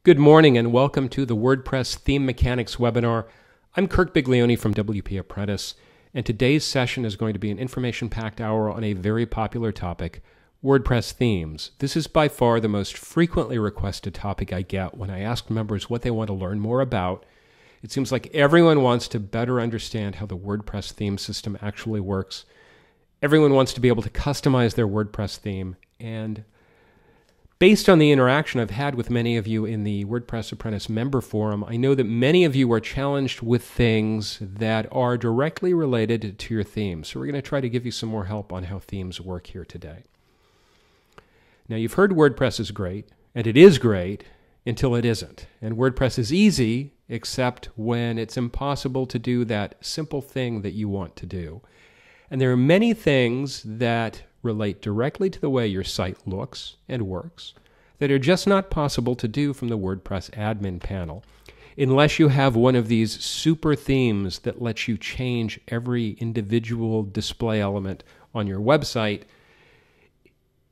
Good morning and welcome to the WordPress Theme Mechanics webinar. I'm Kirk Biglione from WP Apprentice, and today's session is going to be an information-packed hour on a very popular topic, WordPress themes. This is by far the most frequently requested topic I get when I ask members what they want to learn more about. It seems like everyone wants to better understand how the WordPress theme system actually works. Everyone wants to be able to customize their WordPress theme, and based on the interaction I've had with many of you in the WordPress Apprentice member forum, I know that many of you are challenged with things that are directly related to your theme. So we're going to try to give you some more help on how themes work here today. Now, you've heard WordPress is great, and it is great until it isn't. And WordPress is easy, except when it's impossible to do that simple thing that you want to do. And there are many things that relate directly to the way your site looks and works that are just not possible to do from the WordPress admin panel unless you have one of these super themes that lets you change every individual display element on your website.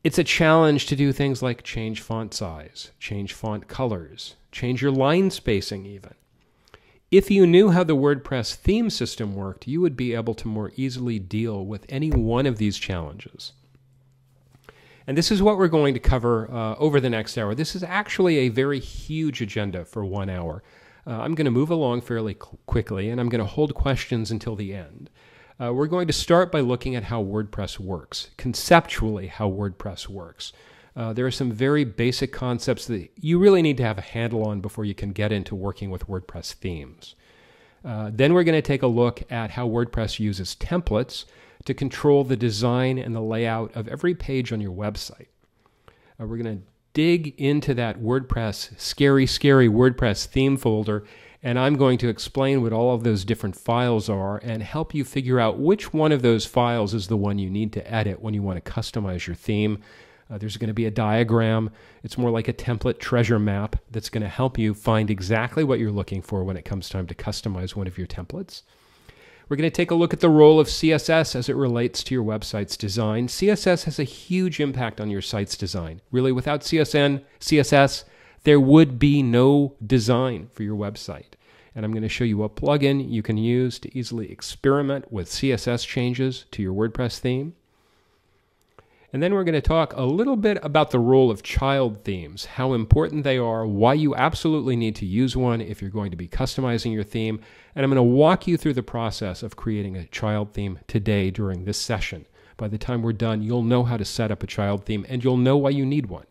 It's a challenge to do things like change font size, change font colors, change your line spacing even. If you knew how the WordPress theme system worked, you would be able to more easily deal with any one of these challenges. And this is what we're going to cover over the next hour. This is actually a very huge agenda for 1 hour. I'm going to move along fairly quickly, and I'm going to hold questions until the end. We're going to start by looking at how WordPress works, conceptually how WordPress works. There are some very basic concepts that you really need to have a handle on before you can get into working with WordPress themes. Then we're going to take a look at how WordPress uses templates to control the design and the layout of every page on your website. We're going to dig into that WordPress, scary WordPress theme folder, and I'm going to explain what all of those different files are and help you figure out which one of those files is the one you need to edit when you want to customize your theme. There's going to be a diagram. It's more like a template treasure map that's going to help you find exactly what you're looking for when it comes time to customize one of your templates. We're going to take a look at the role of CSS as it relates to your website's design. CSS has a huge impact on your site's design. Really, without CSS, there would be no design for your website. And I'm going to show you a plugin you can use to easily experiment with CSS changes to your WordPress theme. And then we're going to talk a little bit about the role of child themes, how important they are, why you absolutely need to use one if you're going to be customizing your theme. And I'm going to walk you through the process of creating a child theme today during this session. By the time we're done, you'll know how to set up a child theme and you'll know why you need one.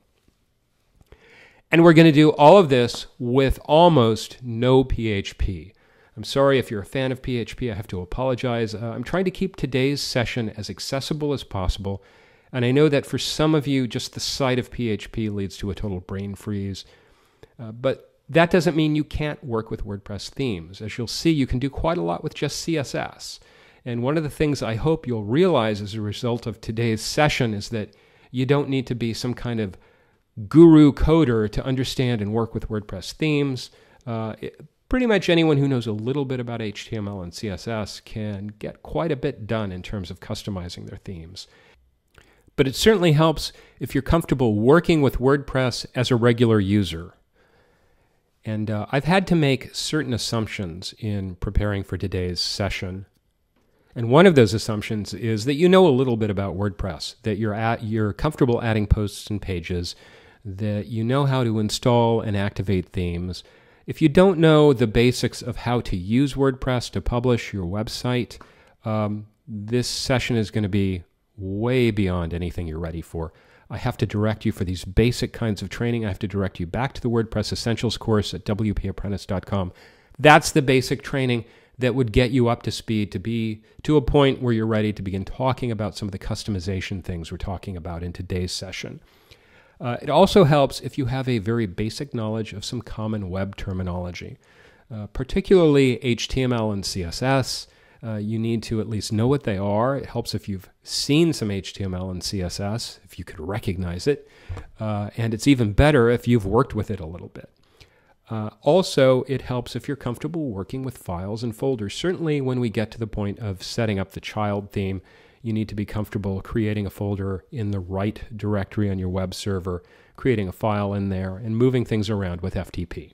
And we're going to do all of this with almost no PHP. I'm sorry if you're a fan of PHP, I have to apologize. I'm trying to keep today's session as accessible as possible. And I know that for some of you, just the sight of PHP leads to a total brain freeze. But that doesn't mean you can't work with WordPress themes. As you'll see, you can do quite a lot with just CSS. And one of the things I hope you'll realize as a result of today's session is that you don't need to be some kind of guru coder to understand and work with WordPress themes. Pretty much anyone who knows a little bit about HTML and CSS can get quite a bit done in terms of customizing their themes. But it certainly helps if you're comfortable working with WordPress as a regular user. And I've had to make certain assumptions in preparing for today's session. And one of those assumptions is that you know a little bit about WordPress, that you're comfortable adding posts and pages, that you know how to install and activate themes. If you don't know the basics of how to use WordPress to publish your website, this session is going to be way beyond anything you're ready for. I have to direct you for these basic kinds of training. I have to direct you back to the WordPress Essentials course at wpapprentice.com. That's the basic training that would get you up to speed to be to a point where you're ready to begin talking about some of the customization things we're talking about in today's session. It also helps if you have a very basic knowledge of some common web terminology, particularly HTML and CSS. You need to at least know what they are. It helps if you've seen some HTML and CSS, if you could recognize it. And it's even better if you've worked with it a little bit. Also, it helps if you're comfortable working with files and folders. Certainly when we get to the point of setting up the child theme, You need to be comfortable creating a folder in the right directory on your web server, creating a file in there, and moving things around with FTP.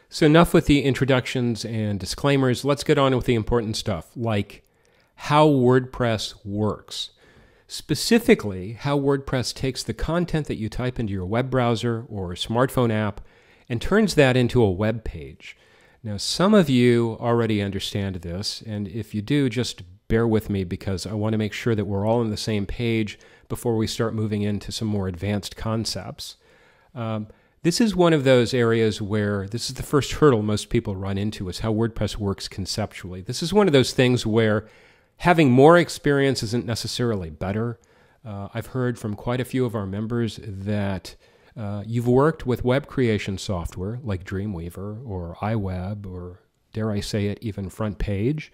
So enough with the introductions and disclaimers. Let's get on with the important stuff, like how WordPress works. Specifically, how WordPress takes the content that you type into your web browser or smartphone app and turns that into a web page. Now, some of you already understand this, and if you do, just bear with me because I want to make sure that we're all on the same page before we start moving into some more advanced concepts. This is one of those areas where this is the first hurdle most people run into, is how WordPress works conceptually. This is one of those things where having more experience isn't necessarily better. I've heard from quite a few of our members that you've worked with web creation software like Dreamweaver or iWeb or, dare I say it, even Front Page.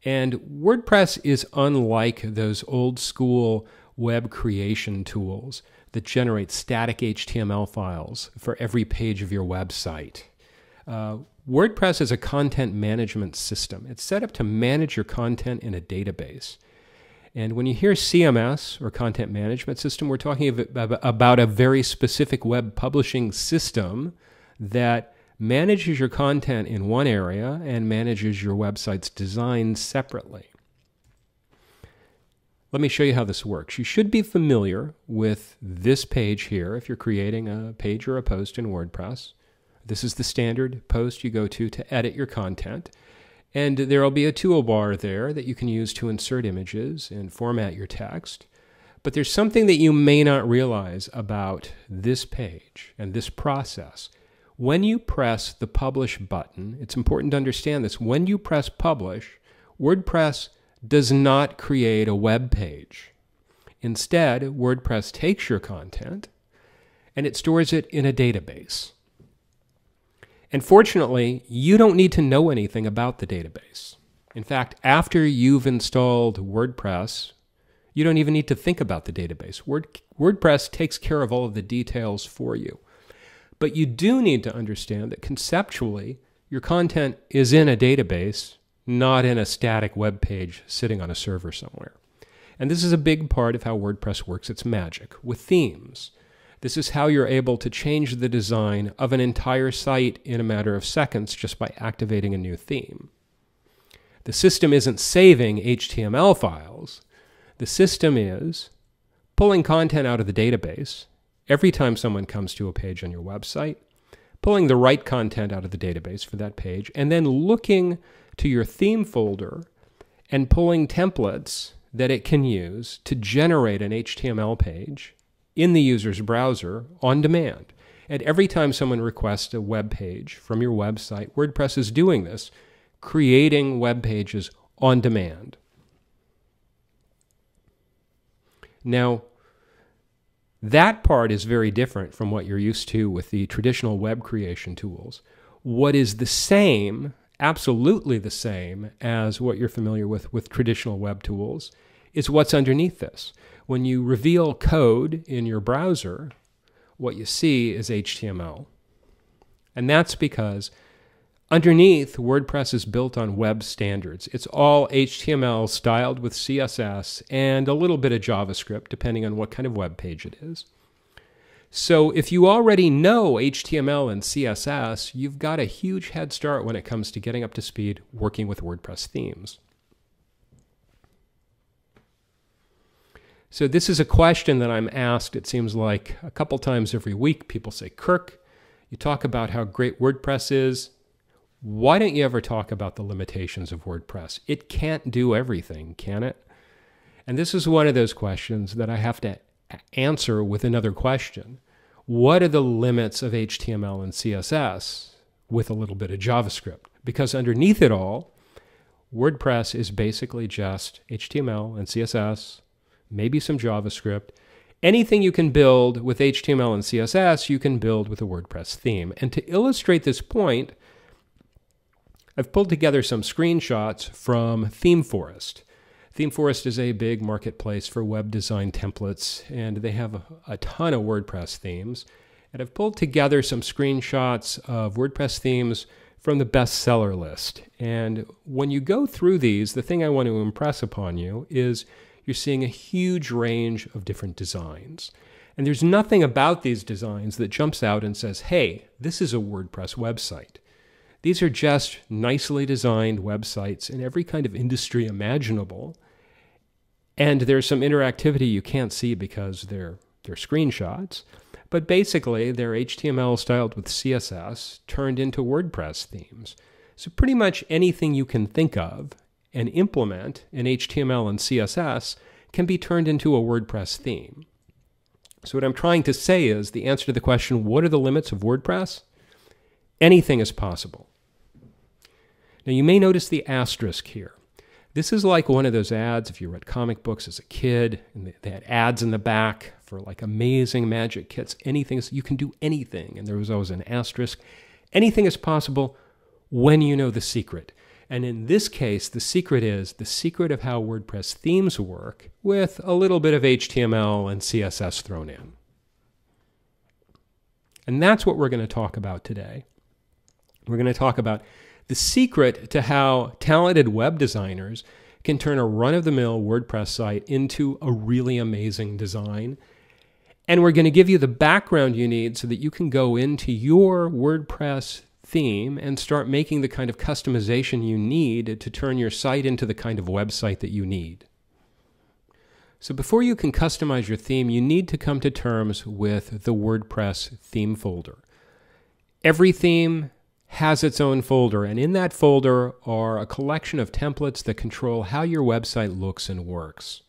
And WordPress is unlike those old school web creation tools that generate static HTML files for every page of your website. WordPress is a content management system. It's set up to manage your content in a database. And when you hear CMS, or Content Management System, we're talking about a very specific web publishing system that manages your content in one area and manages your website's design separately. Let me show you how this works. You should be familiar with this page here if you're creating a page or a post in WordPress. This is the standard post you go to edit your content. And there will be a toolbar there that you can use to insert images and format your text. But there's something that you may not realize about this page and this process. When you press the Publish button, it's important to understand this. When you press Publish, WordPress does not create a web page. Instead, WordPress takes your content and it stores it in a database. And fortunately, you don't need to know anything about the database. In fact, after you've installed WordPress, you don't even need to think about the database. WordPress takes care of all of the details for you. But you do need to understand that conceptually, your content is in a database, not in a static web page sitting on a server somewhere. And this is a big part of how WordPress works its magic with themes. This is how you're able to change the design of an entire site in a matter of seconds just by activating a new theme. The system isn't saving HTML files. The system is pulling content out of the database every time someone comes to a page on your website, pulling the right content out of the database for that page, and then looking to your theme folder and pulling templates that it can use to generate an HTML page in the user's browser on demand. And every time someone requests a web page from your website, WordPress is doing this, creating web pages on demand. Now, that part is very different from what you're used to with the traditional web creation tools. What is the same, absolutely the same, as what you're familiar with traditional web tools is what's underneath this. When you reveal code in your browser, what you see is HTML. And that's because underneath, WordPress is built on web standards. It's all HTML styled with CSS and a little bit of JavaScript, depending on what kind of web page it is. So if you already know HTML and CSS, you've got a huge head start when it comes to getting up to speed working with WordPress themes. So this is a question that I'm asked, it seems like a couple times every week. People say, Kirk, you talk about how great WordPress is. Why don't you ever talk about the limitations of WordPress? It can't do everything, can it? And this is one of those questions that I have to answer with another question. What are the limits of HTML and CSS with a little bit of JavaScript? Because underneath it all, WordPress is basically just HTML and CSS, maybe some JavaScript. Anything you can build with HTML and CSS, you can build with a WordPress theme. And to illustrate this point, I've pulled together some screenshots from ThemeForest. ThemeForest is a big marketplace for web design templates, and they have a ton of WordPress themes. And I've pulled together some screenshots of WordPress themes from the bestseller list. And when you go through these, the thing I want to impress upon you is you're seeing a huge range of different designs. And there's nothing about these designs that jumps out and says, hey, this is a WordPress website. These are just nicely designed websites in every kind of industry imaginable. And there's some interactivity you can't see because they're screenshots. But basically, they're HTML styled with CSS turned into WordPress themes. So pretty much anything you can think of and implement in HTML and CSS can be turned into a WordPress theme. So what I'm trying to say is the answer to the question, what are the limits of WordPress? Anything is possible. Now you may notice the asterisk here. This is like one of those ads, if you read comic books as a kid, and they had ads in the back for like amazing magic kits, anything, you can do anything, and there was always an asterisk. Anything is possible when you know the secret. And in this case, the secret is the secret of how WordPress themes work with a little bit of HTML and CSS thrown in. And that's what we're going to talk about today. We're going to talk about the secret to how talented web designers can turn a run-of-the-mill WordPress site into a really amazing design. And we're going to give you the background you need so that you can go into your WordPress theme and start making the kind of customization you need to turn your site into the kind of website that you need. So before you can customize your theme, you need to come to terms with the WordPress theme folder. Every theme has its own folder, and in that folder are a collection of templates that control how your website looks and works.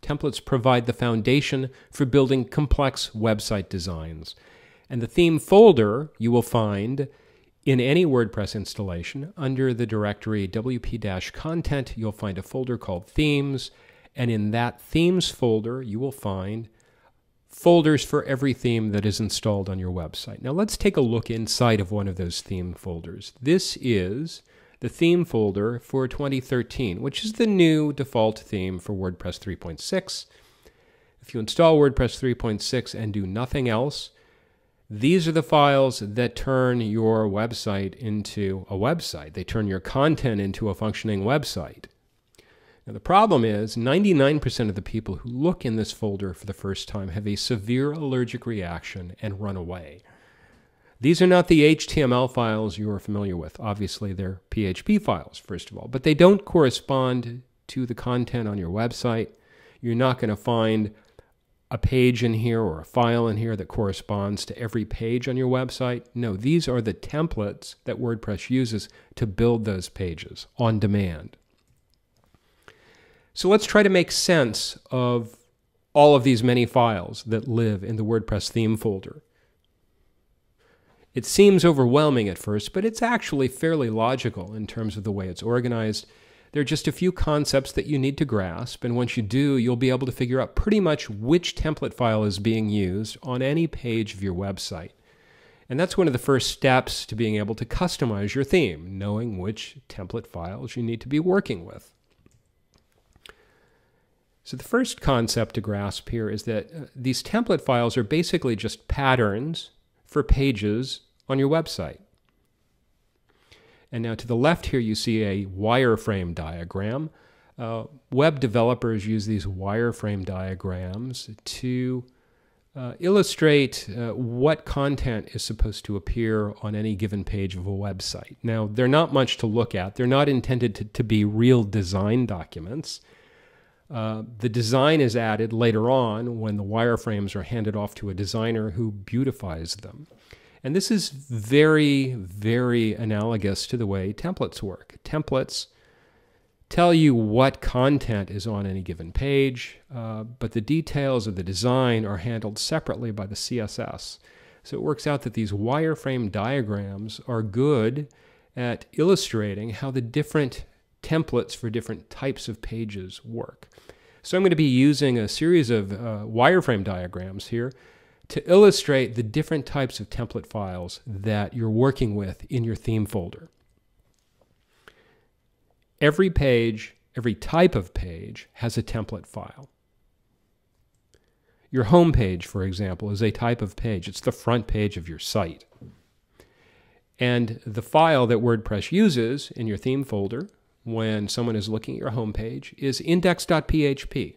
Templates provide the foundation for building complex website designs. And the theme folder you will find in any WordPress installation under the directory wp-content. You'll find a folder called Themes, and in that Themes folder you will find folders for every theme that is installed on your website. Now let's take a look inside of one of those theme folders. This is the theme folder for 2013, which is the new default theme for WordPress 3.6. If you install WordPress 3.6 and do nothing else, these are the files that turn your website into a website. They turn your content into a functioning website. Now the problem is 99% of the people who look in this folder for the first time have a severe allergic reaction and run away. These are not the HTML files you are familiar with. Obviously, they're PHP files, first of all, but they don't correspond to the content on your website. You're not going to find a page in here or a file in here that corresponds to every page on your website. No, these are the templates that WordPress uses to build those pages on demand. So let's try to make sense of all of these many files that live in the WordPress theme folder. It seems overwhelming at first, but it's actually fairly logical in terms of the way it's organized. There are just a few concepts that you need to grasp, and once you do, you'll be able to figure out pretty much which template file is being used on any page of your website. And that's one of the first steps to being able to customize your theme, knowing which template files you need to be working with. So the first concept to grasp here is that these template files are basically just patterns for pages on your website. And now to the left here you see a wireframe diagram. Web developers use these wireframe diagrams to illustrate what content is supposed to appear on any given page of a website. Now they're not much to look at. They're not intended to be real design documents. The design is added later on when the wireframes are handed off to a designer who beautifies them. And this is very, very analogous to the way templates work. Templates tell you what content is on any given page, but the details of the design are handled separately by the CSS. So it works out that these wireframe diagrams are good at illustrating how the different templates for different types of pages work. So I'm going to be using a series of wireframe diagrams here to illustrate the different types of template files that you're working with in your theme folder. Every page, every type of page has a template file. Your home page, for example, is a type of page. It's the front page of your site. And the file that WordPress uses in your theme folder, when someone is looking at your homepage is index.php.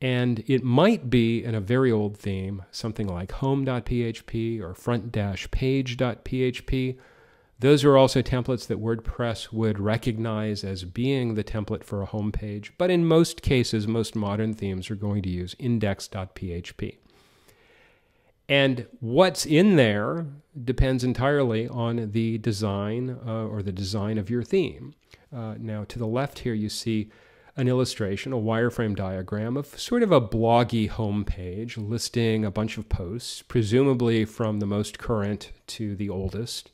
And it might be in a very old theme, something like home.php or front-page.php. Those are also templates that WordPress would recognize as being the template for a home page. But in most cases, most modern themes are going to use index.php. And what's in there depends entirely on the design or the design of your theme. Now, to the left here, you see an illustration, a wireframe diagram of sort of a bloggy home page listing a bunch of posts, presumably from the most current to the oldest.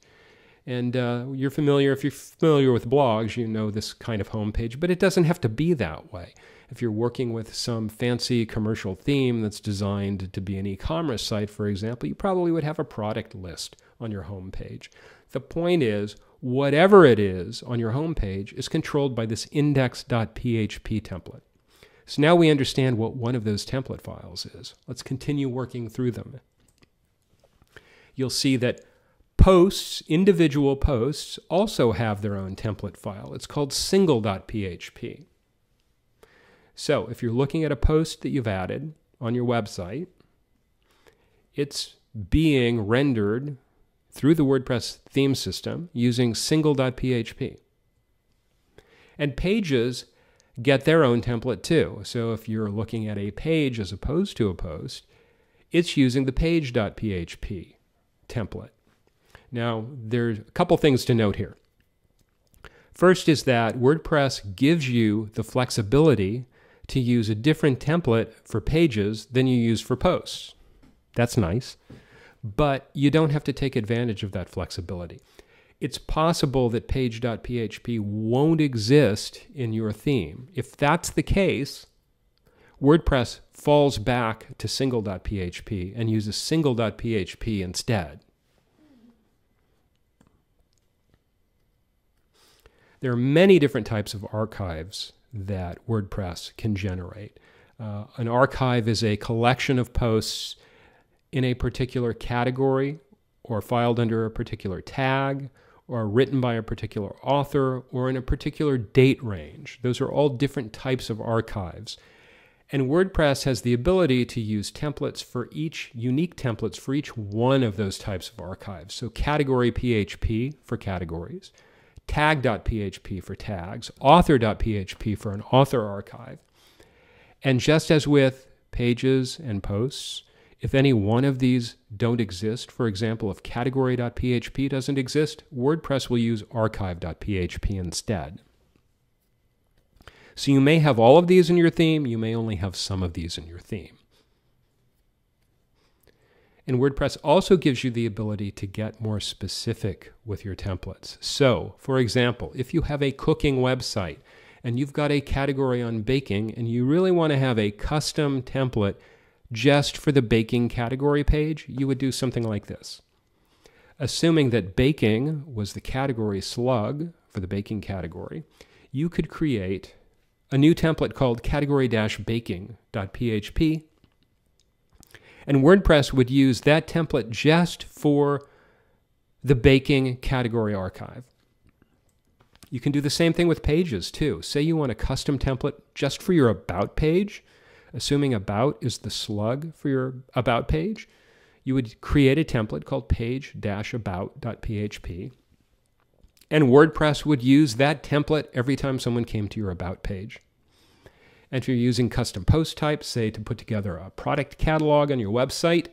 And if you're familiar with blogs, you know this kind of homepage, but it doesn't have to be that way. If you're working with some fancy commercial theme that's designed to be an e-commerce site, for example, you probably would have a product list on your homepage. The point is, whatever it is on your homepage is controlled by this index.php template. So now we understand what one of those template files is. Let's continue working through them. You'll see that posts, individual posts, also have their own template file. It's called single.php. So if you're looking at a post that you've added on your website, it's being rendered through the WordPress theme system using single.php. And pages get their own template too. So if you're looking at a page as opposed to a post, it's using the page.php template. Now, there's a couple things to note here. First is that WordPress gives you the flexibility to use a different template for pages than you use for posts. That's nice, but you don't have to take advantage of that flexibility. It's possible that page.php won't exist in your theme. If that's the case, WordPress falls back to single.php and uses single.php instead. There are many different types of archives that WordPress can generate. An archive is a collection of posts in a particular category or filed under a particular tag or written by a particular author or in a particular date range. Those are all different types of archives. And WordPress has the ability to use templates for unique templates for each one of those types of archives. So category PHP for categories, tag.php for tags, author.php for an author archive. And just as with pages and posts, if any one of these don't exist, for example, if category.php doesn't exist, WordPress will use archive.php instead. So you may have all of these in your theme, you may only have some of these in your theme. And WordPress also gives you the ability to get more specific with your templates. So, for example, if you have a cooking website and you've got a category on baking and you really want to have a custom template just for the baking category page, you would do something like this. Assuming that baking was the category slug for the baking category, you could create a new template called category-baking.php. And WordPress would use that template just for the baking category archive. You can do the same thing with pages too. Say you want a custom template just for your About page, assuming About is the slug for your About page, you would create a template called page-about.php. And WordPress would use that template every time someone came to your About page. And if you're using custom post types, say to put together a product catalog on your website,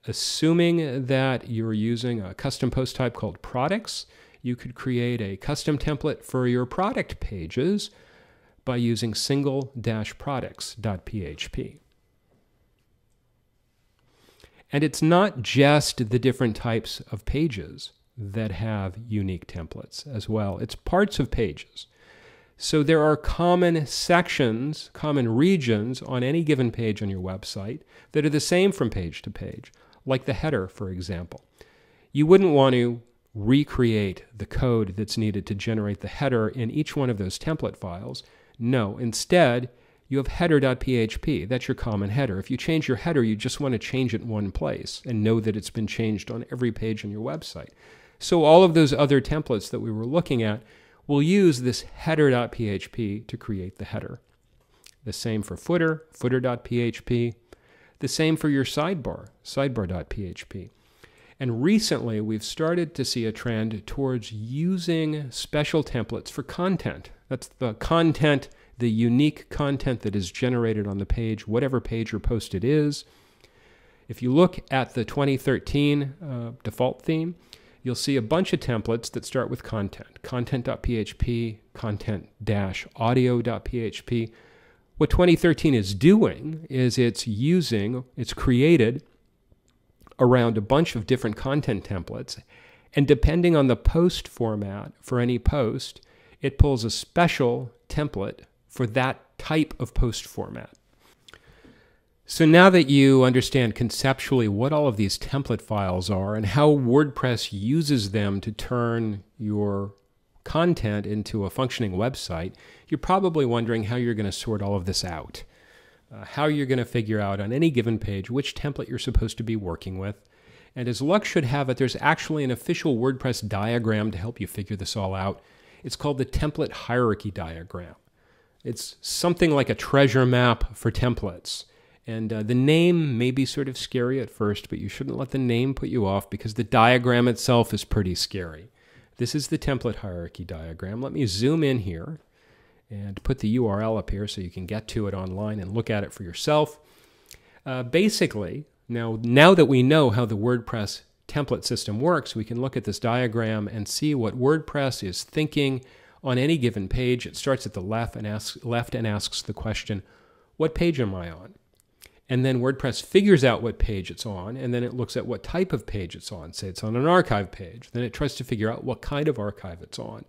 assuming that you're using a custom post type called products, you could create a custom template for your product pages by using single-products.php. And it's not just the different types of pages that have unique templates as well. It's parts of pages. So there are common sections, common regions on any given page on your website that are the same from page to page, like the header, for example. You wouldn't want to recreate the code that's needed to generate the header in each one of those template files. No, instead, you have header.php. That's your common header. If you change your header, you just want to change it in one place and know that it's been changed on every page on your website. So all of those other templates that we were looking at, we'll use this header.php to create the header. The same for footer, footer.php. The same for your sidebar, sidebar.php. And recently, we've started to see a trend towards using special templates for content. That's the content, the unique content that is generated on the page, whatever page or post it is. If you look at the 2013 default theme, you'll see a bunch of templates that start with content. Content.php, content-audio.php. What 2013 is doing is it's created around a bunch of different content templates, and depending on the post format for any post, it pulls a special template for that type of post format. So now that you understand conceptually what all of these template files are and how WordPress uses them to turn your content into a functioning website, you're probably wondering how you're going to sort all of this out. How you're going to figure out on any given page which template you're supposed to be working with. And as luck should have it, there's actually an official WordPress diagram to help you figure this all out. It's called the template hierarchy diagram. It's something like a treasure map for templates. And the name may be sort of scary at first, but you shouldn't let the name put you off because the diagram itself is pretty scary. This is the template hierarchy diagram. Let me zoom in here and put the URL up here so you can get to it online and look at it for yourself. Basically, now that we know how the WordPress template system works, we can look at this diagram and see what WordPress is thinking on any given page. It starts at the left and asks the question, what page am I on? And then WordPress figures out what page it's on, and then it looks at what type of page it's on. Say it's on an archive page. Then it tries to figure out what kind of archive it's on.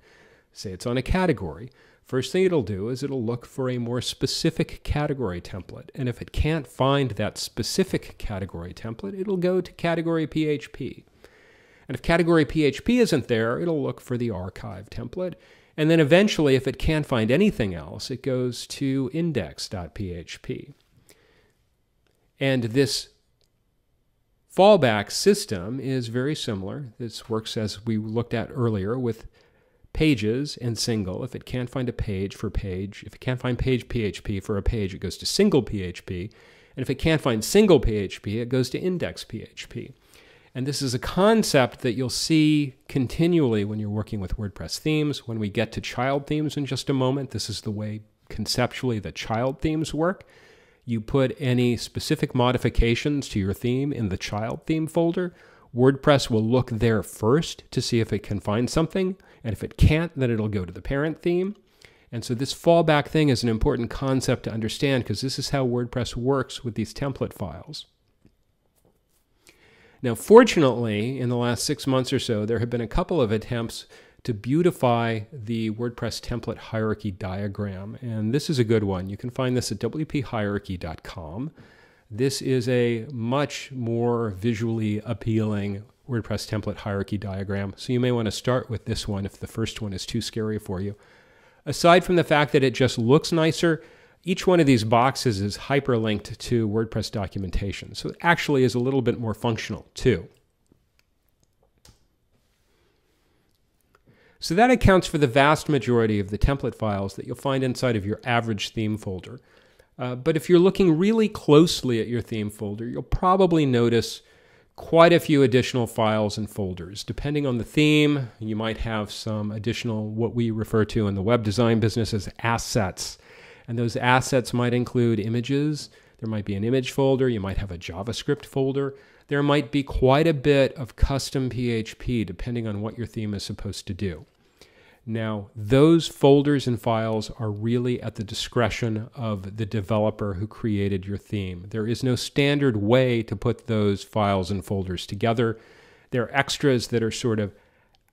Say it's on a category. First thing it'll do is it'll look for a more specific category template. And if it can't find that specific category template, it'll go to category PHP. And if category PHP isn't there, it'll look for the archive template. And then eventually, if it can't find anything else, it goes to index.php. And this fallback system is very similar. This works as we looked at earlier with pages and single. If it can't find a page for page, if it can't find page PHP for a page, it goes to single PHP. And if it can't find single PHP, it goes to index PHP. And this is a concept that you'll see continually when you're working with WordPress themes. When we get to child themes in just a moment, this is the way conceptually the child themes work. You put any specific modifications to your theme in the child theme folder. WordPress will look there first to see if it can find something. And if it can't, then it'll go to the parent theme. And so this fallback thing is an important concept to understand because this is how WordPress works with these template files. Now, fortunately, in the last 6 months or so, there have been a couple of attempts to beautify the WordPress template hierarchy diagram. And this is a good one. You can find this at wphierarchy.com. This is a much more visually appealing WordPress template hierarchy diagram. So you may want to start with this one if the first one is too scary for you. Aside from the fact that it just looks nicer, each one of these boxes is hyperlinked to WordPress documentation. So it actually is a little bit more functional too. So that accounts for the vast majority of the template files that you'll find inside of your average theme folder. But if you're looking really closely at your theme folder, you'll probably notice quite a few additional files and folders. Depending on the theme, you might have some additional, what we refer to in the web design business as assets. And those assets might include images. There might be an image folder. You might have a JavaScript folder. There might be quite a bit of custom PHP depending on what your theme is supposed to do. Now, those folders and files are really at the discretion of the developer who created your theme. There is no standard way to put those files and folders together. They're extras that are sort of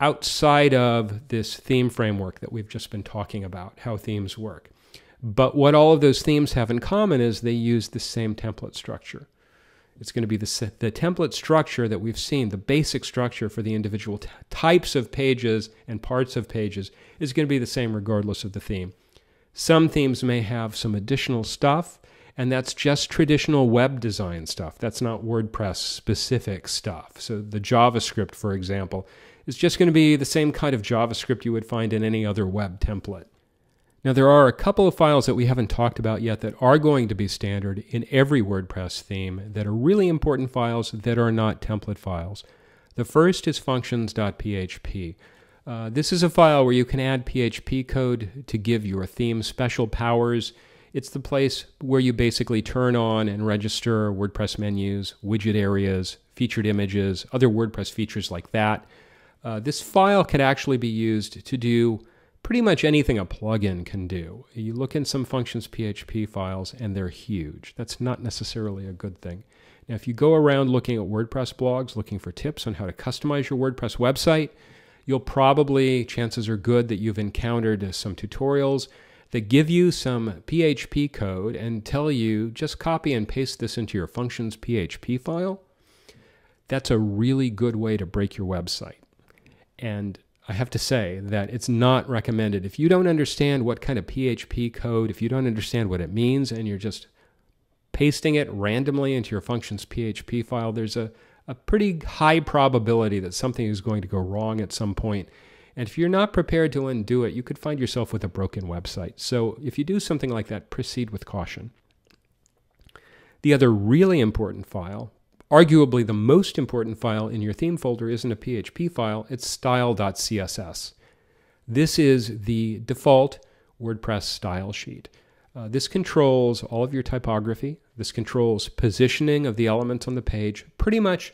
outside of this theme framework that we've just been talking about, how themes work. But what all of those themes have in common is they use the same template structure. It's going to be the template structure that we've seen, the basic structure for the individual types of pages and parts of pages is going to be the same regardless of the theme. Some themes may have some additional stuff, And that's just traditional web design stuff. That's not WordPress specific stuff. So the JavaScript, for example, is just going to be the same kind of JavaScript you would find in any other web template. Now, there are a couple of files that we haven't talked about yet that are going to be standard in every WordPress theme that are really important files that are not template files. The first is functions.php. This is a file where you can add PHP code to give your theme special powers. It's the place where you basically turn on and register WordPress menus, widget areas, featured images, other WordPress features like that. This file can actually be used to do pretty much anything a plugin can do. You look in some functions PHP files and they're huge. That's not necessarily a good thing. Now, if you go around looking at WordPress blogs, looking for tips on how to customize your WordPress website, you'll probably, chances are good that you've encountered some tutorials that give you some PHP code and tell you just copy and paste this into your functions PHP file. That's a really good way to break your website. And I have to say that it's not recommended. If you don't understand what kind of PHP code, if you don't understand what it means, and you're just pasting it randomly into your functions PHP file, there's a pretty high probability that something is going to go wrong at some point. And if you're not prepared to undo it, you could find yourself with a broken website. So if you do something like that, proceed with caution. The other really important file, arguably the most important file in your theme folder, isn't a PHP file, it's style.css. This is the default WordPress style sheet. This controls all of your typography. This controls positioning of the elements on the page. Pretty much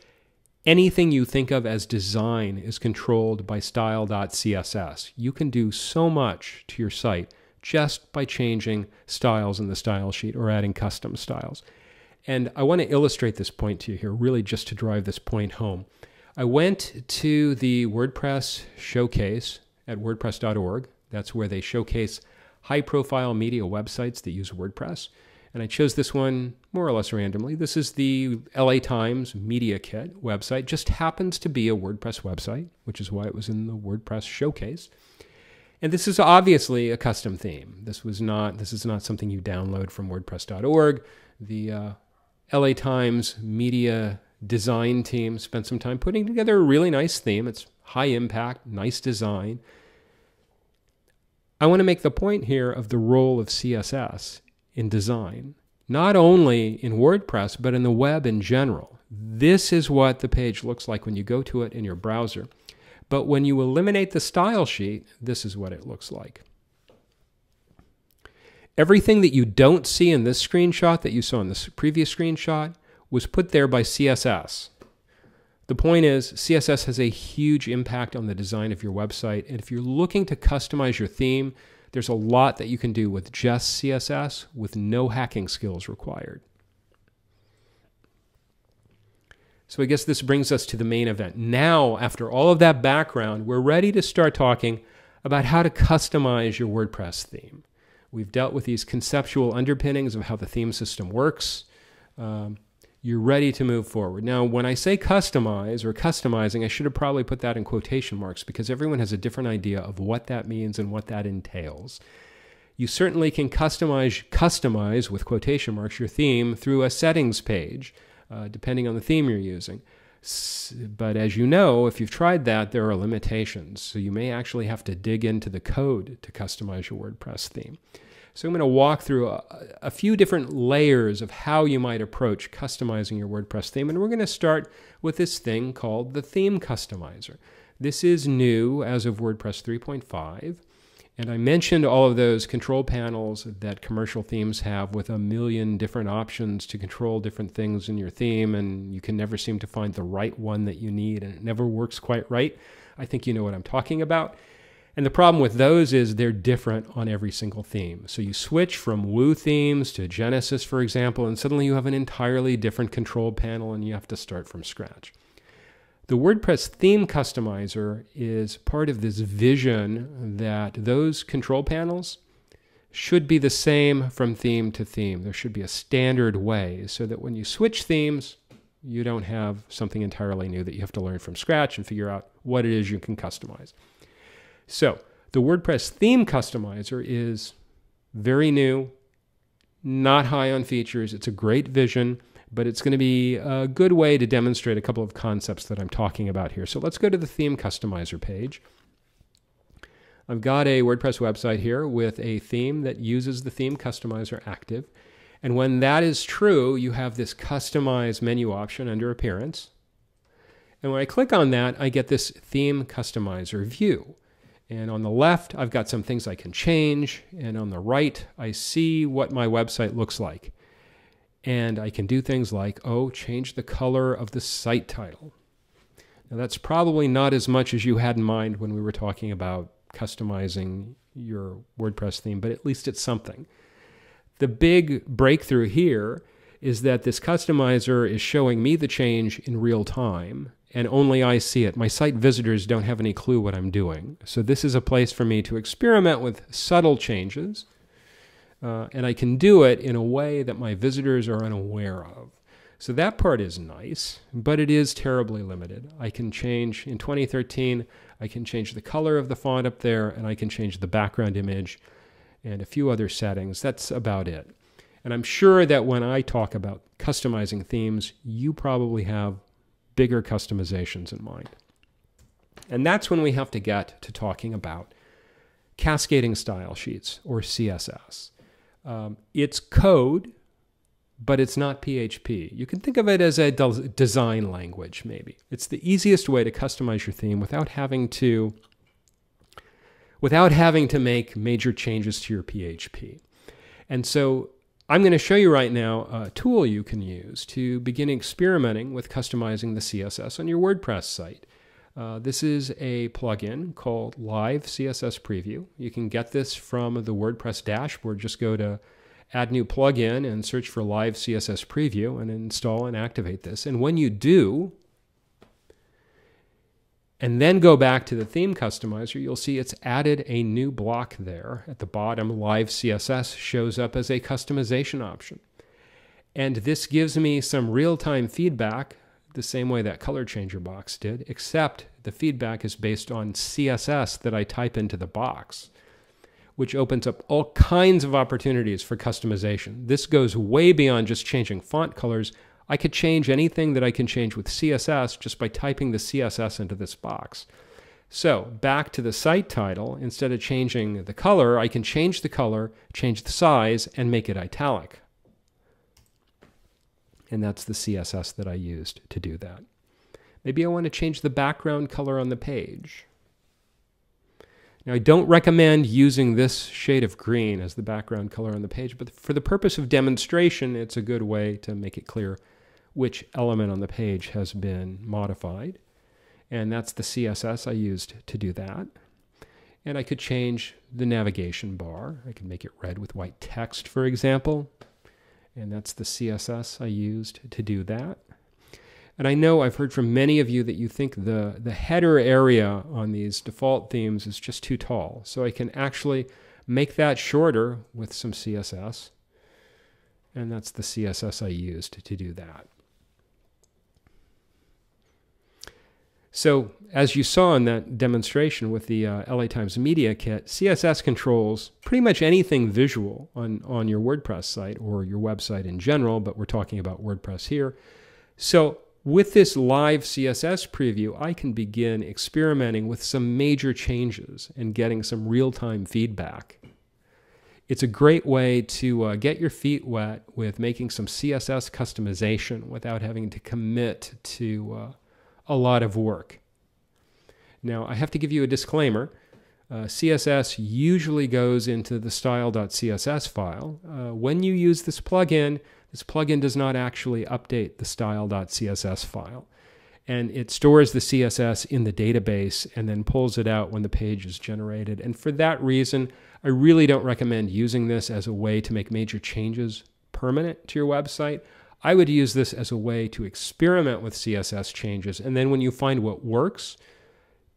anything you think of as design is controlled by style.css. You can do so much to your site just by changing styles in the style sheet or adding custom styles. And I want to illustrate this point to you here, really just to drive this point home. I went to the WordPress showcase at WordPress.org. That's where they showcase high-profile media websites that use WordPress. And I chose this one more or less randomly. This is the LA Times Media Kit website. Just happens to be a WordPress website, which is why it was in the WordPress showcase. And this is obviously a custom theme. This is not something you download from WordPress.org. The LA Times Media Design team spent some time putting together a really nice theme. It's high impact, nice design. I want to make the point here of the role of CSS in design, not only in WordPress, but in the web in general. This is what the page looks like when you go to it in your browser. But when you eliminate the style sheet, this is what it looks like. Everything that you don't see in this screenshot that you saw in this previous screenshot was put there by CSS. The point is, CSS has a huge impact on the design of your website. And if you're looking to customize your theme, there's a lot that you can do with just CSS with no hacking skills required. So I guess this brings us to the main event. Now, after all of that background, we're ready to start talking about how to customize your WordPress theme. We've dealt with these conceptual underpinnings of how the theme system works. You're ready to move forward. Now, when I say customize or customizing, I should have probably put that in quotation marks because everyone has a different idea of what that means and what that entails. You certainly can customize with quotation marks your theme through a settings page, depending on the theme you're using. But as you know, if you've tried that, there are limitations. So you may actually have to dig into the code to customize your WordPress theme. So I'm going to walk through a few different layers of how you might approach customizing your WordPress theme. And we're going to start with this thing called the Theme Customizer. This is new as of WordPress 3.5. And I mentioned all of those control panels that commercial themes have with a million different options to control different things in your theme. And you can never seem to find the right one that you need. And it never works quite right. I think you know what I'm talking about. And the problem with those is they're different on every single theme. So you switch from Woo themes to Genesis, for example, and suddenly you have an entirely different control panel and you have to start from scratch. The WordPress Theme Customizer is part of this vision that those control panels should be the same from theme to theme. There should be a standard way so that when you switch themes, you don't have something entirely new that you have to learn from scratch and figure out what it is you can customize. So the WordPress Theme Customizer is very new, not high on features. It's a great vision, but it's going to be a good way to demonstrate a couple of concepts that I'm talking about here. So let's go to the theme customizer page. I've got a WordPress website here with a theme that uses the theme customizer active. And when that is true, you have this customize menu option under appearance. And when I click on that, I get this theme customizer view. And on the left, I've got some things I can change. And on the right, I see what my website looks like. And I can do things like, oh, change the color of the site title. Now, that's probably not as much as you had in mind when we were talking about customizing your WordPress theme, but at least it's something. The big breakthrough here is that this customizer is showing me the change in real time, and only I see it. My site visitors don't have any clue what I'm doing. So this is a place for me to experiment with subtle changes, and I can do it in a way that my visitors are unaware of. So that part is nice, but it is terribly limited. I can change, in 2013, I can change the color of the font up there, and I can change the background image and a few other settings. That's about it. And I'm sure that when I talk about customizing themes, you probably have bigger customizations in mind. And that's when we have to get to talking about cascading style sheets, or CSS. It's code, but it's not PHP. You can think of it as a design language, maybe. It's the easiest way to customize your theme without having to make major changes to your PHP. And so I'm going to show you right now a tool you can use to begin experimenting with customizing the CSS on your WordPress site. This is a plugin called Live CSS Preview. You can get this from the WordPress dashboard. Just go to Add New Plugin and search for Live CSS Preview and install and activate this. And when you do, and then go back to the theme customizer, you'll see it's added a new block there. At the bottom, Live CSS shows up as a customization option. And this gives me some real-time feedback, the same way that color changer box did, except the feedback is based on CSS that I type into the box, which opens up all kinds of opportunities for customization. This goes way beyond just changing font colors. I could change anything that I can change with CSS just by typing the CSS into this box. So back to the site title, instead of changing the color, I can change the color, change the size, and make it italic. And that's the CSS that I used to do that. Maybe I want to change the background color on the page. Now, I don't recommend using this shade of green as the background color on the page, but for the purpose of demonstration, it's a good way to make it clear which element on the page has been modified. And that's the CSS I used to do that. And I could change the navigation bar. I could make it red with white text, for example. And that's the CSS I used to do that. And I know I've heard from many of you that you think the header area on these default themes is just too tall. So I can actually make that shorter with some CSS. And that's the CSS I used to do that. So as you saw in that demonstration with the LA Times Media Kit, CSS controls pretty much anything visual on your WordPress site or your website in general, but we're talking about WordPress here. So with this live CSS preview, I can begin experimenting with some major changes and getting some real-time feedback. It's a great way to get your feet wet with making some CSS customization without having to commit to a lot of work. Now, I have to give you a disclaimer. CSS usually goes into the style.css file. When you use this plugin does not actually update the style.css file. And it stores the CSS in the database and then pulls it out when the page is generated. And for that reason, I really don't recommend using this as a way to make major changes permanent to your website. I would use this as a way to experiment with CSS changes. And then when you find what works,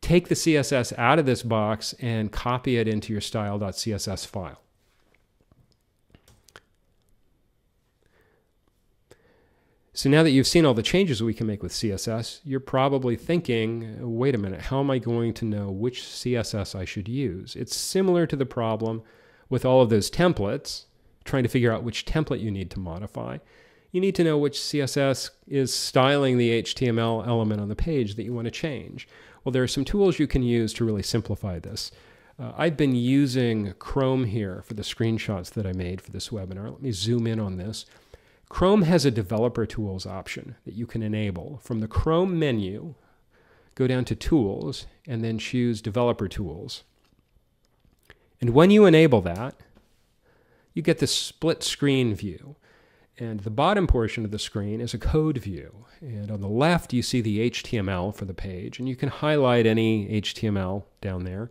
take the CSS out of this box and copy it into your style.css file. So now that you've seen all the changes we can make with CSS, you're probably thinking, wait a minute, how am I going to know which CSS I should use? It's similar to the problem with all of those templates. trying to figure out which template you need to modify. You need to know which CSS is styling the HTML element on the page that you want to change. Well, there are some tools you can use to really simplify this. I've been using Chrome here for the screenshots that I made for this webinar. Let me zoom in on this. Chrome has a developer tools option that you can enable. From the Chrome menu, go down to Tools and then choose Developer Tools. And when you enable that, you get this split screen view. And the bottom portion of the screen is a code view. And on the left, you see the HTML for the page. And you can highlight any HTML down there.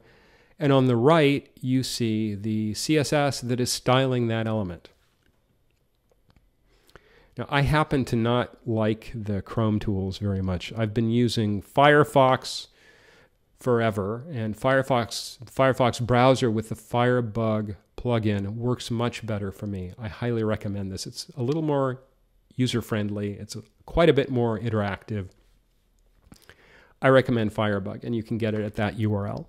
And on the right, you see the CSS that is styling that element. Now, I happen to not like the Chrome tools very much. I've been using Firefox forever, and Firefox browser with the Firebug plugin works much better for me. I highly recommend this. It's a little more user-friendly. It's quite a bit more interactive. I recommend Firebug, and you can get it at that URL.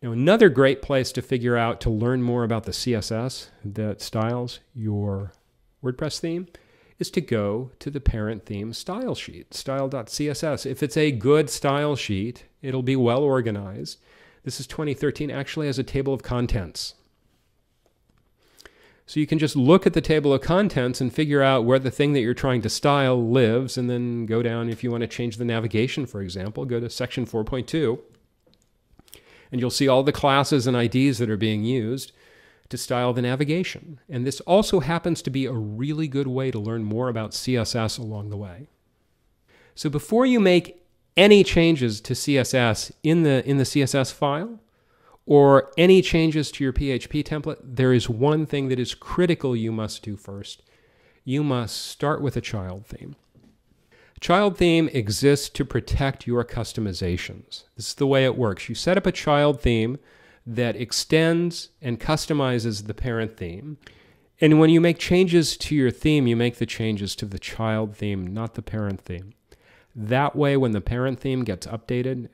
Now, another great place to figure out, to learn more about the CSS that styles your WordPress theme is to go to the parent theme style sheet, style.css. If it's a good style sheet, it'll be well organized. This is 2013, actually has a table of contents. So you can just look at the table of contents and figure out where the thing that you're trying to style lives, and then go down. If you want to change the navigation, for example, go to section 4.2, and you'll see all the classes and IDs that are being used to style the navigation. And this also happens to be a really good way to learn more about CSS along the way. So before you make any changes to CSS in the CSS file, or any changes to your PHP template, there is one thing that is critical you must do first. You must start with a child theme. Child theme exists to protect your customizations. This is the way it works. You set up a child theme that extends and customizes the parent theme. And when you make changes to your theme, you make the changes to the child theme, not the parent theme. That way, when the parent theme gets updated,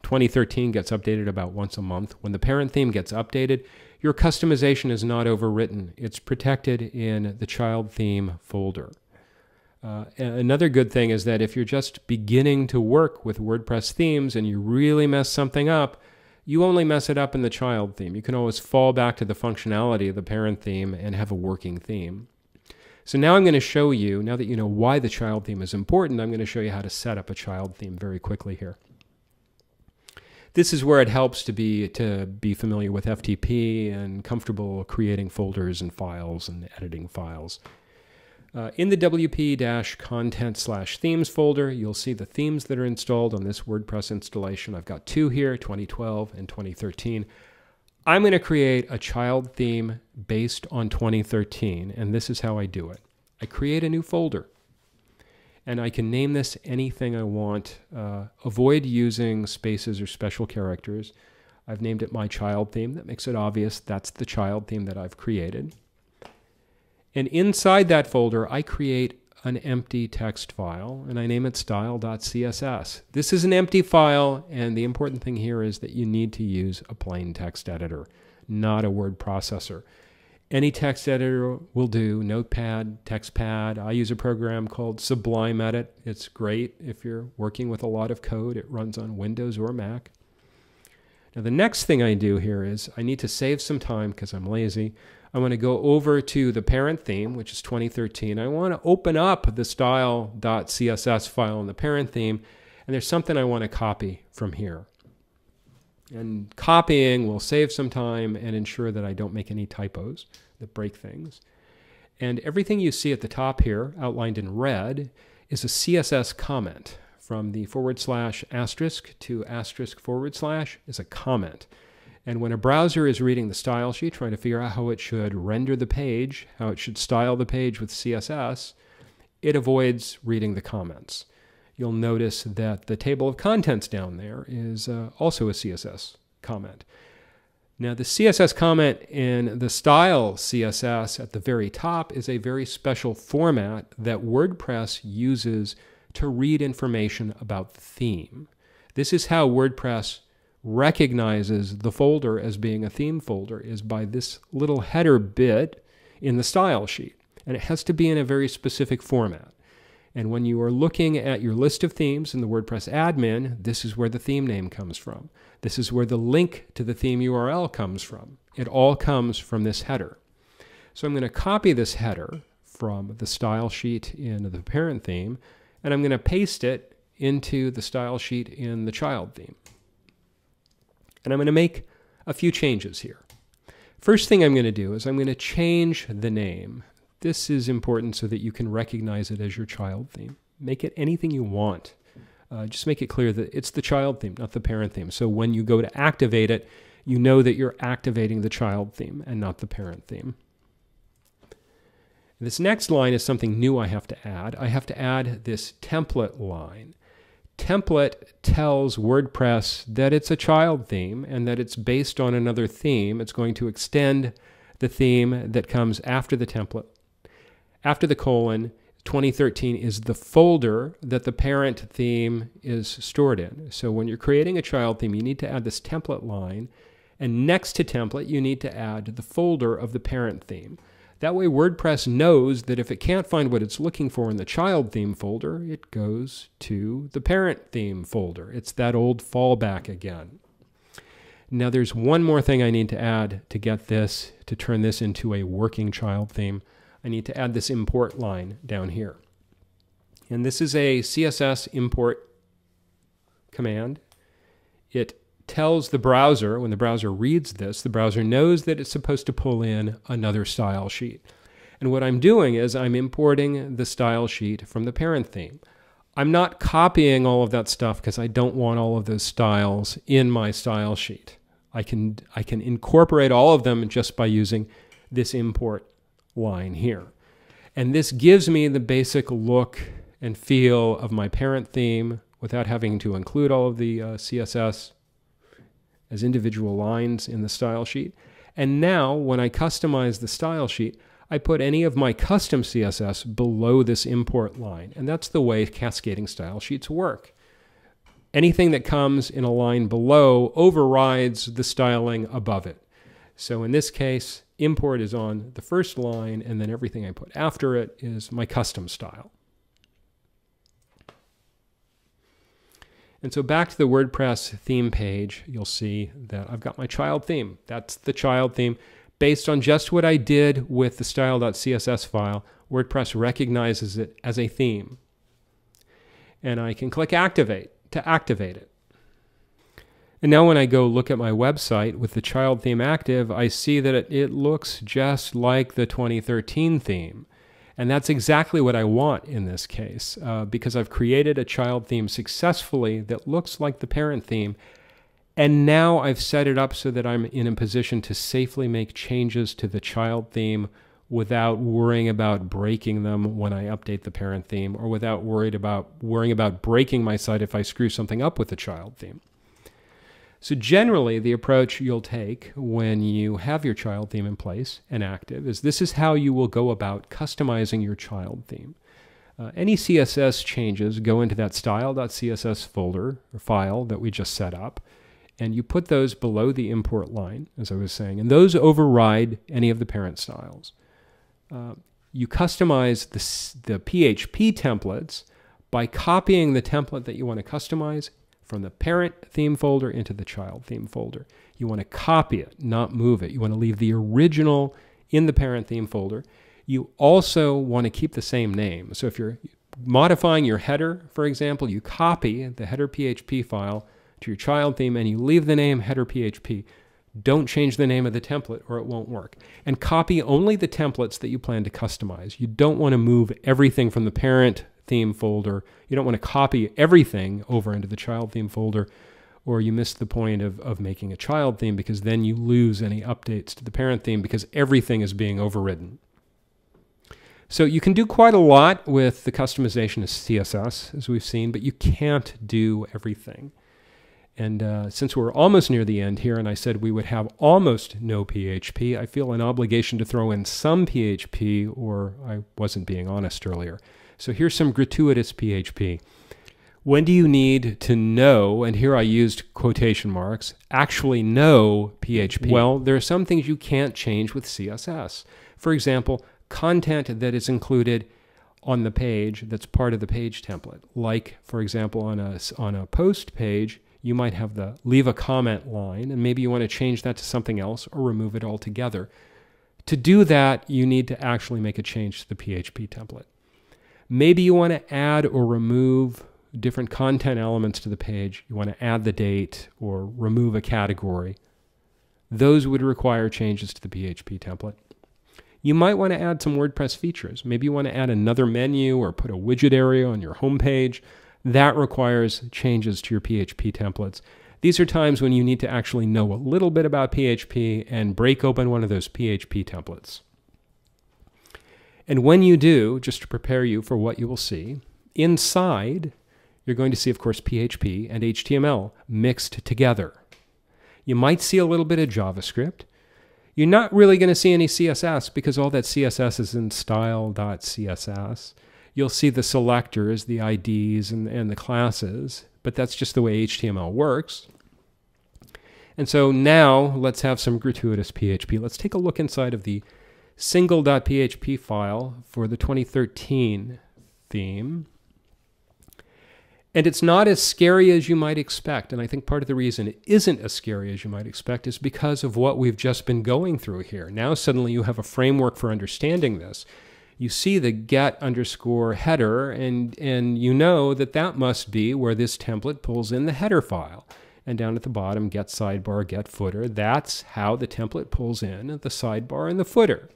2013 gets updated about once a month. When the parent theme gets updated, your customization is not overwritten. It's protected in the child theme folder. Another good thing is that if you're just beginning to work with WordPress themes and you really mess something up, you only mess it up in the child theme. You can always fall back to the functionality of the parent theme and have a working theme. So now I'm going to show you, now that you know why the child theme is important, I'm going to show you how to set up a child theme very quickly here. This is where it helps to be familiar with FTP and comfortable creating folders and files and editing files. In the WP-content/themes folder, you'll see the themes that are installed on this WordPress installation. I've got two here, 2012 and 2013. I'm going to create a child theme based on 2013, and this is how I do it. I create a new folder, and I can name this anything I want. Avoid using spaces or special characters. I've named it my child theme. That makes it obvious that's the child theme that I've created. And inside that folder, I create an empty text file, and I name it style.css. This is an empty file, and the important thing here is that you need to use a plain text editor, not a word processor. Any text editor will do, Notepad, TextPad. I use a program called Sublime Edit. It's great if you're working with a lot of code. It runs on Windows or Mac. Now the next thing I do here is I need to save some time because I'm lazy. I want to go over to the parent theme, which is 2013. I want to open up the style.css file in the parent theme, and there's something I want to copy from here. And copying will save some time and ensure that I don't make any typos that break things. And everything you see at the top here, outlined in red, is a CSS comment. From the / asterisk to asterisk / is a comment. And when a browser is reading the style sheet, trying to figure out how it should render the page, how it should style the page with CSS, it avoids reading the comments. You'll notice that the table of contents down there is also a CSS comment. Now the CSS comment in the style CSS at the very top is a very special format that WordPress uses to read information about the theme. This is how WordPress recognizes the folder as being a theme folder is by this little header bit in the style sheet. And it has to be in a very specific format. And when you are looking at your list of themes in the WordPress admin, this is where the theme name comes from. This is where the link to the theme URL comes from. It all comes from this header. So I'm going to copy this header from the style sheet in the parent theme, and I'm going to paste it into the style sheet in the child theme. And I'm going to make a few changes here. First thing I'm going to do is I'm going to change the name. This is important so that you can recognize it as your child theme. Make it anything you want. Just make it clear that it's the child theme, not the parent theme. So when you go to activate it, you know that you're activating the child theme and not the parent theme. This next line is something new I have to add. I have to add this template line. Template tells WordPress that it's a child theme and that it's based on another theme. It's going to extend the theme that comes after the template. After the colon, 2013 is the folder that the parent theme is stored in. So when you're creating a child theme, you need to add this template line, and next to template, you need to add the folder of the parent theme. That way WordPress knows that if it can't find what it's looking for in the child theme folder, it goes to the parent theme folder. It's that old fallback again. Now there's one more thing I need to add to get this, to turn this into a working child theme. I need to add this import line down here. And this is a CSS import command. It tells the browser, when the browser reads this, the browser knows that it's supposed to pull in another style sheet. And what I'm doing is I'm importing the style sheet from the parent theme. I'm not copying all of that stuff because I don't want all of those styles in my style sheet. I can incorporate all of them just by using this import line here. And this gives me the basic look and feel of my parent theme without having to include all of the CSS as individual lines in the style sheet. And now when I customize the style sheet, I put any of my custom CSS below this import line. And that's the way cascading style sheets work. Anything that comes in a line below overrides the styling above it. So in this case, import is on the first line, and then everything I put after it is my custom style. And so back to the WordPress theme page, you'll see that I've got my child theme. That's the child theme. Based on just what I did with the style.css file, WordPress recognizes it as a theme. And I can click Activate to activate it. And now when I go look at my website with the child theme active, I see that it looks just like the 2013 theme. And that's exactly what I want in this case, because I've created a child theme successfully that looks like the parent theme. And now I've set it up so that I'm in a position to safely make changes to the child theme without worrying about breaking them when I update the parent theme, or without worrying about breaking my site if I screw something up with the child theme. So generally, the approach you'll take when you have your child theme in place and active is this is how you will go about customizing your child theme. Any CSS changes go into that style.css folder or file that we just set up, and you put those below the import line, as I was saying, and those override any of the parent styles. You customize the PHP templates by copying the template that you want to customize from the parent theme folder into the child theme folder. You want to copy it, not move it. You want to leave the original in the parent theme folder. You also want to keep the same name. So if you're modifying your header, for example, you copy the header PHP file to your child theme and you leave the name header PHP. Don't change the name of the template or it won't work. And copy only the templates that you plan to customize. You don't want to move everything from the parent theme folder. You don't want to copy everything over into the child theme folder, or you miss the point of making a child theme, because then you lose any updates to the parent theme because everything is being overridden. So you can do quite a lot with the customization of CSS, as we've seen, but you can't do everything. And since we're almost near the end here, and I said we would have almost no PHP, I feel an obligation to throw in some PHP, or I wasn't being honest earlier. So here's some gratuitous PHP. When do you need to know, and here I used quotation marks, actually know PHP? Well, there are some things you can't change with CSS. For example, content that is included on the page that's part of the page template. Like, for example, on a post page, you might have the leave a comment line, and maybe you want to change that to something else or remove it altogether. To do that, you need to actually make a change to the PHP template. Maybe you want to add or remove different content elements to the page. You want to add the date or remove a category. Those would require changes to the PHP template. You might want to add some WordPress features. Maybe you want to add another menu or put a widget area on your home page. That requires changes to your PHP templates. These are times when you need to actually know a little bit about PHP and break open one of those PHP templates. And when you do, just to prepare you for what you will see, inside, you're going to see, of course, PHP and HTML mixed together. You might see a little bit of JavaScript. You're not really going to see any CSS because all that CSS is in style.css. You'll see the selectors, the IDs, and the classes, but that's just the way HTML works. And so now let's have some gratuitous PHP. Let's take a look inside of the single.php file for the 2013 theme. And it's not as scary as you might expect. And I think part of the reason it isn't as scary as you might expect is because of what we've just been going through here. Now suddenly you have a framework for understanding this. You see the get_header, and you know that that must be where this template pulls in the header file. And down at the bottom, get sidebar, get footer. That's how the template pulls in the sidebar and the footer.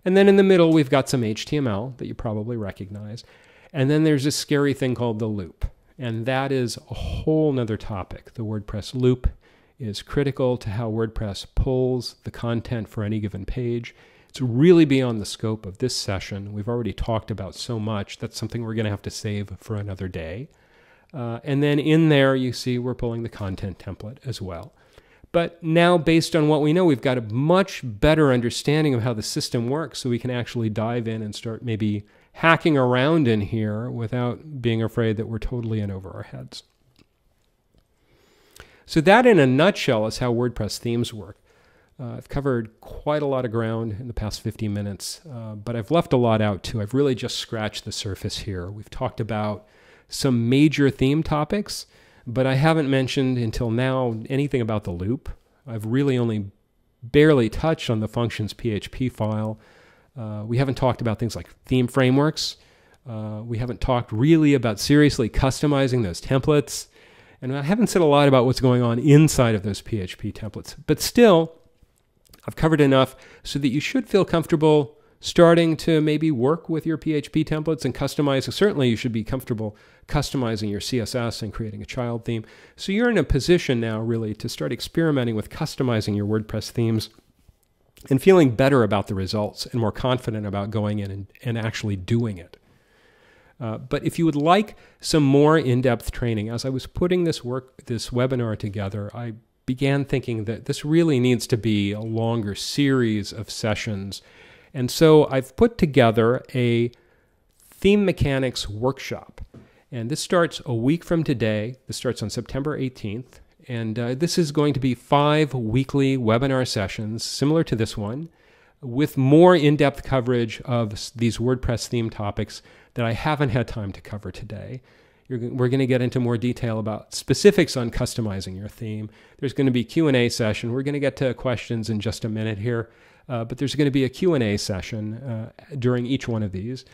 And then in the middle, we've got some HTML that you probably recognize. And then there's this scary thing called the loop. And that is a whole nother topic. The WordPress loop is critical to how WordPress pulls the content for any given page. It's really beyond the scope of this session. We've already talked about so much. That's something we're going to have to save for another day. And then in there, you see we're pulling the content template as well. But now, based on what we know, we've got a much better understanding of how the system works, so we can actually dive in and start maybe hacking around in here without being afraid that we're totally in over our heads. So that, in a nutshell, is how WordPress themes work. I've covered quite a lot of ground in the past 50 minutes, but I've left a lot out too. I've really just scratched the surface here. We've talked about some major theme topics, but I haven't mentioned until now anything about the loop. I've really only barely touched on the functions PHP file. We haven't talked about things like theme frameworks. We haven't talked really about seriously customizing those templates. And I haven't said a lot about what's going on inside of those PHP templates. But still, I've covered enough so that you should feel comfortable starting to maybe work with your PHP templates and customizing. Certainly, you should be comfortable customizing your CSS and creating a child theme. So you're in a position now really to start experimenting with customizing your WordPress themes and feeling better about the results and more confident about going in and actually doing it. But if you would like some more in-depth training, as I was putting this webinar together, I began thinking that this really needs to be a longer series of sessions. And so I've put together a theme mechanics workshop. And this starts a week from today. This starts on September 18th. And this is going to be 5 weekly webinar sessions, similar to this one, with more in-depth coverage of these WordPress theme topics that I haven't had time to cover today. We're going to get into more detail about specifics on customizing your theme. There's going to be a Q&A session. We're going to get to questions in just a minute here, but there's going to be a Q&A session during each one of these.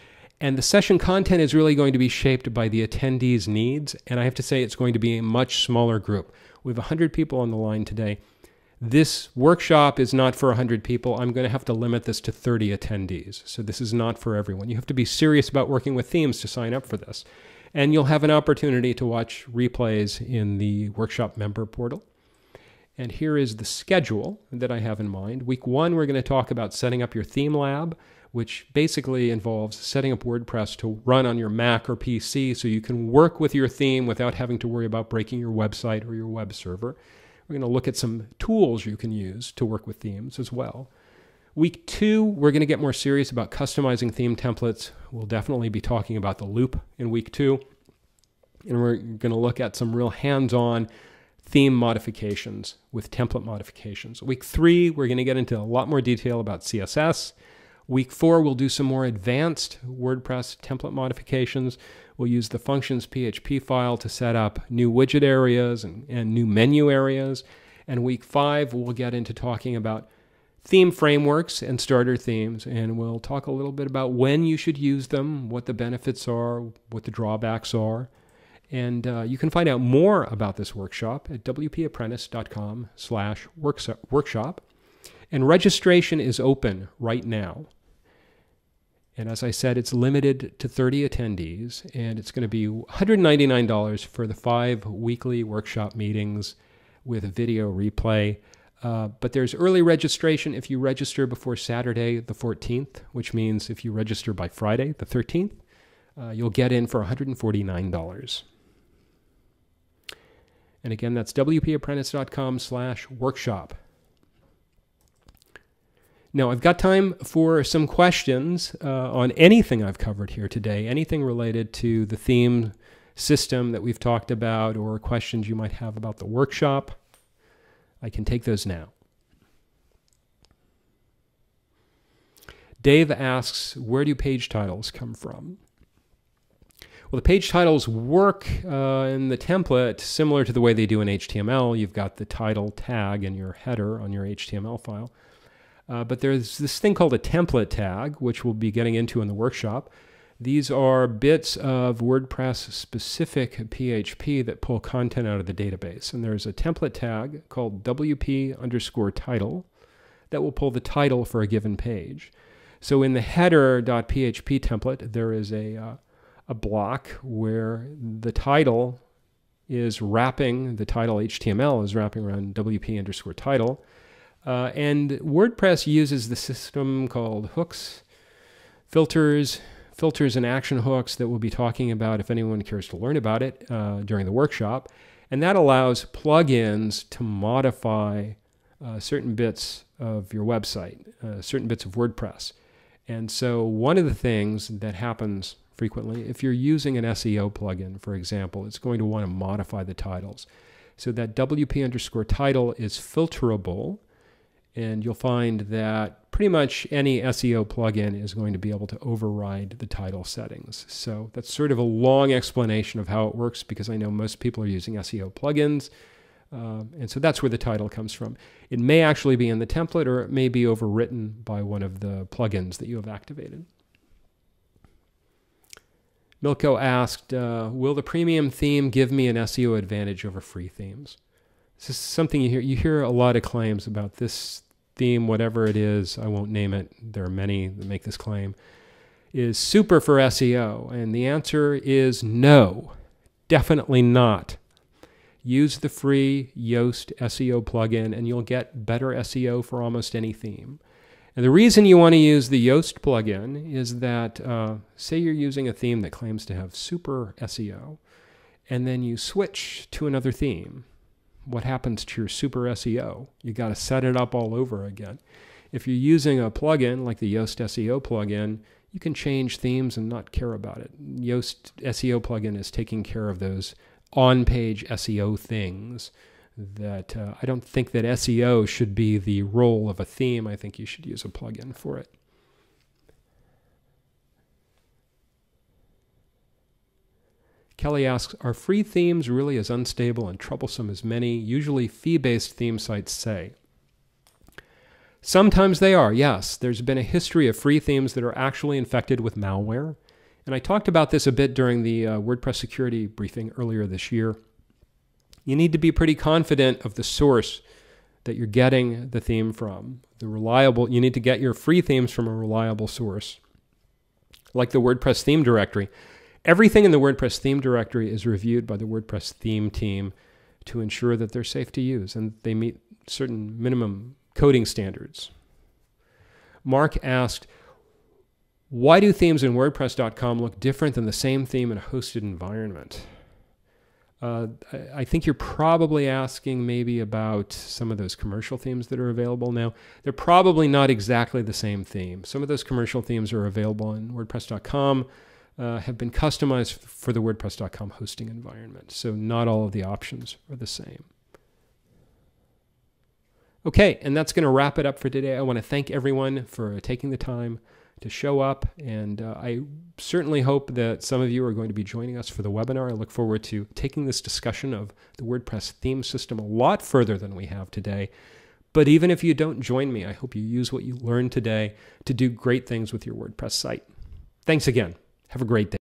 And the session content is really going to be shaped by the attendees' needs, and I have to say it's going to be a much smaller group. We have 100 people on the line today. This workshop is not for 100 people. I'm going to have to limit this to 30 attendees. So this is not for everyone. You have to be serious about working with themes to sign up for this. And you'll have an opportunity to watch replays in the workshop member portal. And here is the schedule that I have in mind. Week 1, we're going to talk about setting up your theme lab, which basically involves setting up WordPress to run on your Mac or PC so you can work with your theme without having to worry about breaking your website or your web server. We're going to look at some tools you can use to work with themes as well. Week 2, we're going to get more serious about customizing theme templates. We'll definitely be talking about the loop in week 2. And we're going to look at some real hands-on theme modifications with template modifications. Week 3, we're going to get into a lot more detail about CSS. Week 4, we'll do some more advanced WordPress template modifications. We'll use the functions PHP file to set up new widget areas and new menu areas. And week 5, we'll get into talking about theme frameworks and starter themes, and we'll talk a little bit about when you should use them, what the benefits are, what the drawbacks are. And you can find out more about this workshop at wpapprentice.com/workshop. And registration is open right now. And as I said, it's limited to 30 attendees, and it's going to be $199 for the 5 weekly workshop meetings with a video replay. But there's early registration if you register before Saturday the 14th, which means if you register by Friday the 13th, you'll get in for $149. And again, that's wpapprentice.com/workshop. Now, I've got time for some questions on anything I've covered here today, anything related to the theme system that we've talked about, or questions you might have about the workshop. I can take those now. Dave asks, where do page titles come from? Well, the page titles work in the template similar to the way they do in HTML. You've got the title tag in your header on your HTML file. But there's this thing called a template tag, which we'll be getting into in the workshop. These are bits of WordPress-specific PHP that pull content out of the database. And there's a template tag called WP_title that will pull the title for a given page. So in the header.php template, there is a block where the title is wrapping, the title HTML is wrapping around WP_title. And WordPress uses the system called hooks, filters and action hooks that we'll be talking about if anyone cares to learn about it during the workshop. And that allows plugins to modify certain bits of your website, certain bits of WordPress. And so one of the things that happens frequently, if you're using an SEO plugin, for example, it's going to want to modify the titles. So that WP_title is filterable. And you'll find that pretty much any SEO plugin is going to be able to override the title settings. So that's sort of a long explanation of how it works, because I know most people are using SEO plugins. And so that's where the title comes from. It may actually be in the template, or it may be overwritten by one of the plugins that you have activated. Milko asked, will the premium theme give me an SEO advantage over free themes? This is something you hear. You hear a lot of claims about this theme, whatever it is, I won't name it, there are many that make this claim, is super for SEO. And the answer is no, definitely not. Use the free Yoast SEO plugin and you'll get better SEO for almost any theme. And the reason you want to use the Yoast plugin is that, say you're using a theme that claims to have super SEO, and then you switch to another theme. What happens to your super SEO? You got to set it up all over again. If you're using a plugin like the Yoast SEO plugin, you can change themes and not care about it. Yoast SEO plugin is taking care of those on-page SEO things that I don't think that SEO should be the role of a theme. I think you should use a plugin for it. Kelly asks, are free themes really as unstable and troublesome as many usually fee-based theme sites say? Sometimes they are, yes. There's been a history of free themes that are actually infected with malware. And I talked about this a bit during the WordPress security briefing earlier this year. You need to be pretty confident of the source that you're getting the theme from. You need to get your free themes from a reliable source, like the WordPress theme directory. Everything in the WordPress theme directory is reviewed by the WordPress theme team to ensure that they're safe to use and they meet certain minimum coding standards. Mark asked, why do themes in WordPress.com look different than the same theme in a hosted environment? I think you're probably asking maybe about some of those commercial themes that are available now. They're probably not exactly the same theme. Some of those commercial themes are available in WordPress.com. have been customized for the WordPress.com hosting environment. So not all of the options are the same. Okay, and that's going to wrap it up for today. I want to thank everyone for taking the time to show up, and I certainly hope that some of you are going to be joining us for the webinar. I look forward to taking this discussion of the WordPress theme system a lot further than we have today. But even if you don't join me, I hope you use what you learned today to do great things with your WordPress site. Thanks again. Have a great day.